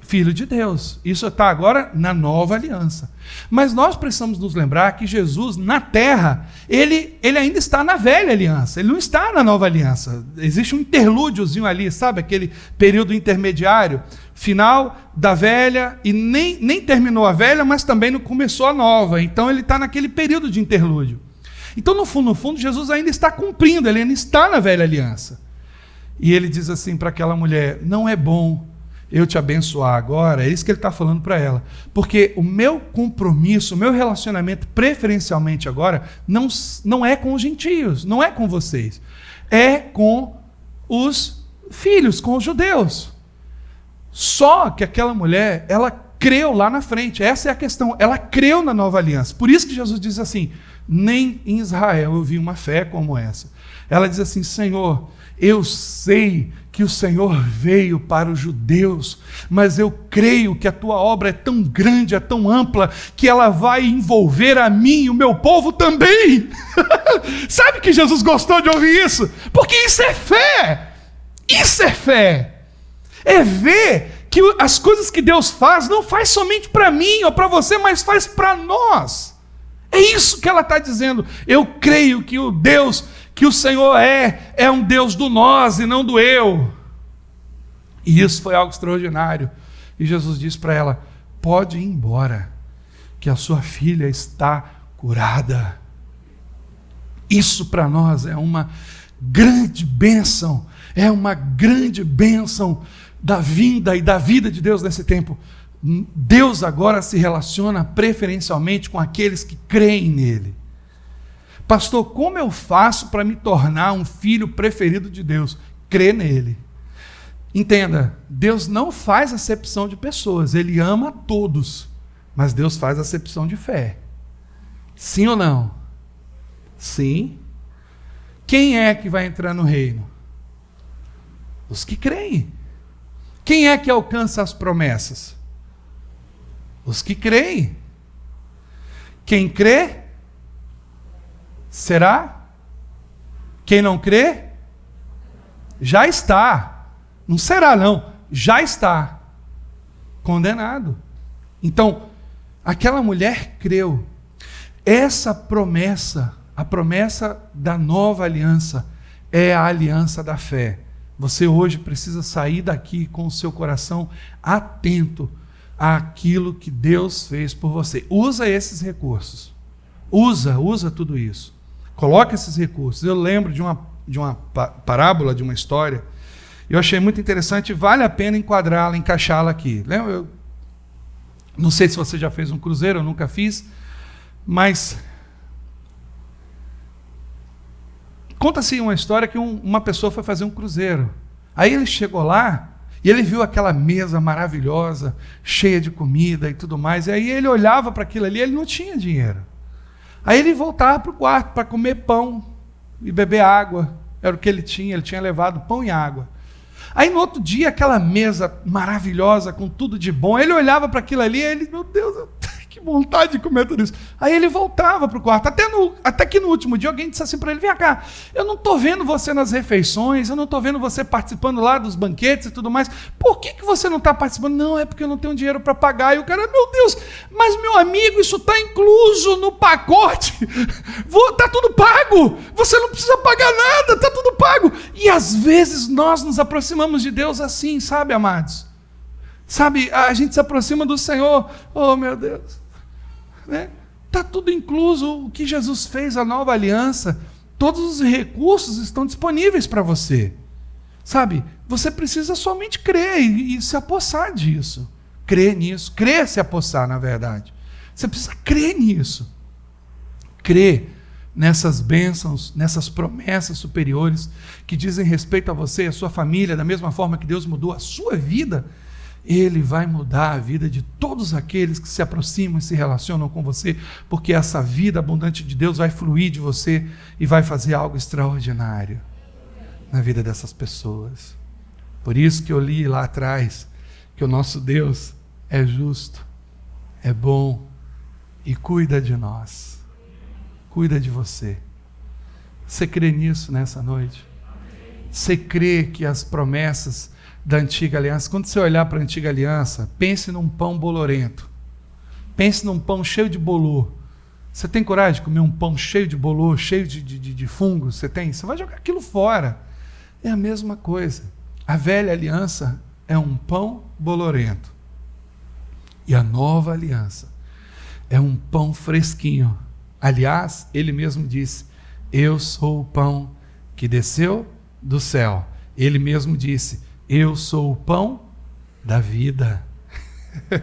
filho de Deus. Isso está agora na nova aliança. Mas nós precisamos nos lembrar que Jesus, na terra, ele ainda está na velha aliança. Ele não está na nova aliança. Existe um interlúdiozinho ali, sabe? Aquele período intermediário, final da velha, e nem terminou a velha, mas também não começou a nova. Então ele está naquele período de interlúdio. Então, no fundo, Jesus ainda está cumprindo, ele ainda está na velha aliança. E ele diz assim para aquela mulher: não é bom eu te abençoar agora. É isso que ele está falando para ela. Porque o meu compromisso, o meu relacionamento preferencialmente agora, não é com os gentios, não é com vocês. É com os filhos, com os judeus. Só que aquela mulher, ela creu lá na frente. Essa é a questão. Ela creu na nova aliança. Por isso que Jesus diz assim: nem em Israel eu vi uma fé como essa. Ela diz assim: Senhor, eu sei que o Senhor veio para os judeus, mas eu creio que a tua obra é tão grande, é tão ampla, que ela vai envolver a mim e o meu povo também. Sabe que Jesus gostou de ouvir isso? Porque isso é fé. Isso é fé. É ver que as coisas que Deus faz, não faz somente para mim ou para você, mas faz para nós. É isso que ela está dizendo. Eu creio que o Deus que o Senhor é um Deus do nós e não do eu. E isso foi algo extraordinário. E Jesus disse para ela: pode ir embora, que a sua filha está curada. Isso para nós é uma grande bênção, é uma grande bênção da vinda e da vida de Deus nesse tempo. Deus agora se relaciona preferencialmente com aqueles que creem nele. Pastor, como eu faço para me tornar um filho preferido de Deus? Crê nele. Entenda, Deus não faz acepção de pessoas, ele ama a todos, mas Deus faz acepção de fé. Sim ou não? Sim. Quem é que vai entrar no reino? Os que creem. Quem é que alcança as promessas? Os que creem. Quem crê, será? Quem não crê, já está. Não será não, já está condenado. Então, aquela mulher creu. Essa promessa, a promessa da nova aliança, é a aliança da fé. Você hoje precisa sair daqui com o seu coração atento àquilo que Deus fez por você. Usa esses recursos. Usa tudo isso. Coloca esses recursos. Eu lembro de uma parábola, de uma história. Eu achei muito interessante, vale a pena enquadrá-la, encaixá-la aqui. Eu não sei se você já fez um cruzeiro, eu nunca fiz, mas conta-se uma história que uma pessoa foi fazer um cruzeiro. Aí ele chegou lá e ele viu aquela mesa maravilhosa, cheia de comida e tudo mais, e aí ele olhava para aquilo ali, ele não tinha dinheiro. Aí ele voltava para o quarto para comer pão e beber água, era o que ele tinha levado pão e água. Aí no outro dia, aquela mesa maravilhosa, com tudo de bom, ele olhava para aquilo ali e ele, meu Deus, que vontade de comer tudo isso. Aí ele voltava para o quarto, até que no último dia alguém disse assim para ele: vem cá, eu não estou vendo você nas refeições, eu não estou vendo você participando lá dos banquetes e tudo mais, por que você não está participando? Não, é porque eu não tenho dinheiro para pagar. E o cara: meu Deus, mas meu amigo, isso está incluso no pacote, está tudo pago, você não precisa pagar nada, está tudo pago. E às vezes nós nos aproximamos de Deus assim, sabe, amados? Sabe, a gente se aproxima do Senhor, oh meu Deus, está tudo incluso, o que Jesus fez, a nova aliança, todos os recursos estão disponíveis para você. Sabe, você precisa somente crer e se apossar disso. Crer nisso, crer se apossar, na verdade. Você precisa crer nisso. Crer nessas bênçãos, nessas promessas superiores que dizem respeito a você e a sua família, da mesma forma que Deus mudou a sua vida. Ele vai mudar a vida de todos aqueles que se aproximam e se relacionam com você, porque essa vida abundante de Deus vai fluir de você e vai fazer algo extraordinário na vida dessas pessoas. Por isso que eu li lá atrás que o nosso Deus é justo, é bom e cuida de nós, cuida de você. Você crê nisso nessa noite? Você crê que as promessas da antiga aliança, quando você olhar para a antiga aliança, pense num pão bolorento, pense num pão cheio de bolor. Você tem coragem de comer um pão cheio de bolor, cheio de fungos? Você vai jogar aquilo fora. É a mesma coisa. A velha aliança é um pão bolorento, e a nova aliança é um pão fresquinho. Aliás, ele mesmo disse: eu sou o pão que desceu do céu. Ele mesmo disse: eu sou o pão da vida.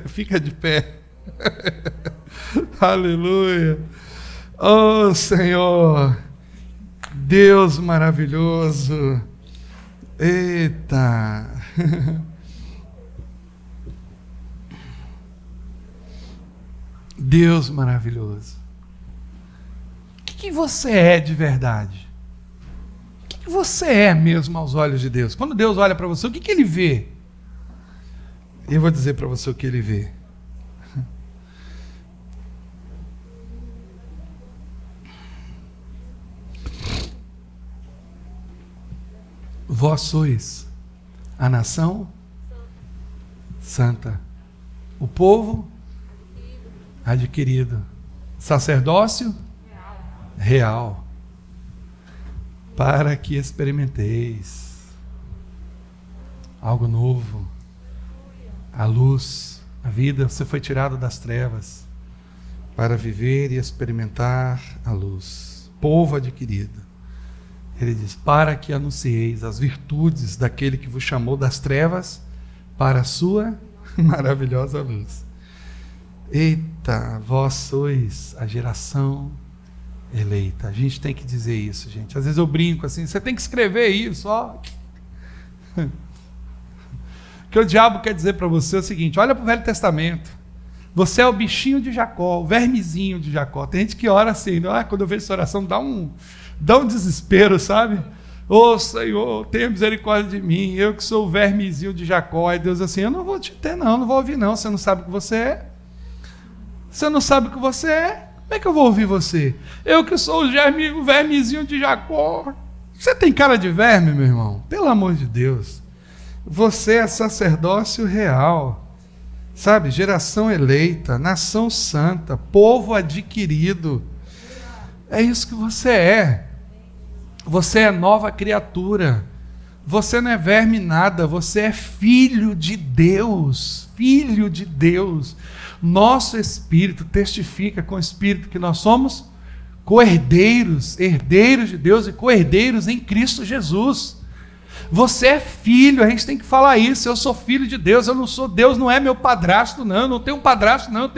Fica de pé. Aleluia. Oh, Senhor, Deus maravilhoso. Eita. Deus maravilhoso. O que você é de verdade? O que você é mesmo aos olhos de Deus? Quando Deus olha para você, o que Ele vê? Eu vou dizer para você o que Ele vê. Vós sois a nação santa, o povo adquirido, sacerdócio real, para que experimenteis algo novo, a luz, a vida. Você foi tirado das trevas para viver e experimentar a luz, povo adquirido. Ele diz: para que anuncieis as virtudes daquele que vos chamou das trevas para a sua maravilhosa luz. Eita, vós sois a geração eleita. A gente tem que dizer isso, gente. Às vezes eu brinco assim, você tem que escrever isso, ó. O que o diabo quer dizer para você é o seguinte: olha para o Velho Testamento. Você é o bichinho de Jacó, o vermezinho de Jacó. Tem gente que ora assim, quando eu vejo essa oração, dá um desespero, sabe? Ô Senhor, tenha misericórdia de mim, eu que sou o vermezinho de Jacó. Aí Deus assim: eu não vou te ter não vou ouvir não, você não sabe o que você é. Você não sabe o que você é, como é que eu vou ouvir você? Eu que sou o vermezinho de Jacó. Você tem cara de verme, meu irmão? Pelo amor de Deus. Você é sacerdócio real, sabe? Geração eleita, nação santa, povo adquirido. É isso que você é. Você é nova criatura. Você não é verme nada, você é filho de Deus. Filho de Deus. Nosso espírito testifica com o espírito que nós somos co-herdeiros, herdeiros de Deus e co-herdeiros em Cristo Jesus. Você é filho, a gente tem que falar isso. Eu sou filho de Deus, eu não sou, Deus não é meu padrasto, não, eu não tenho padrasto, não,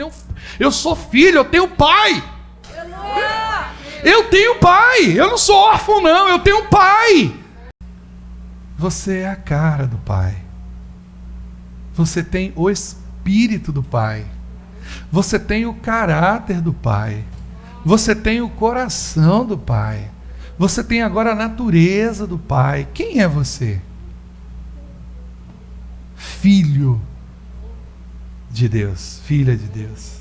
eu sou filho, eu tenho pai. Eu tenho pai, eu não sou órfão, não, eu tenho pai. Você é a cara do pai. Você tem o espírito do pai. Você tem o caráter do pai. Você tem o coração do pai. Você tem agora a natureza do pai. Quem é você? Filho de Deus, filha de Deus.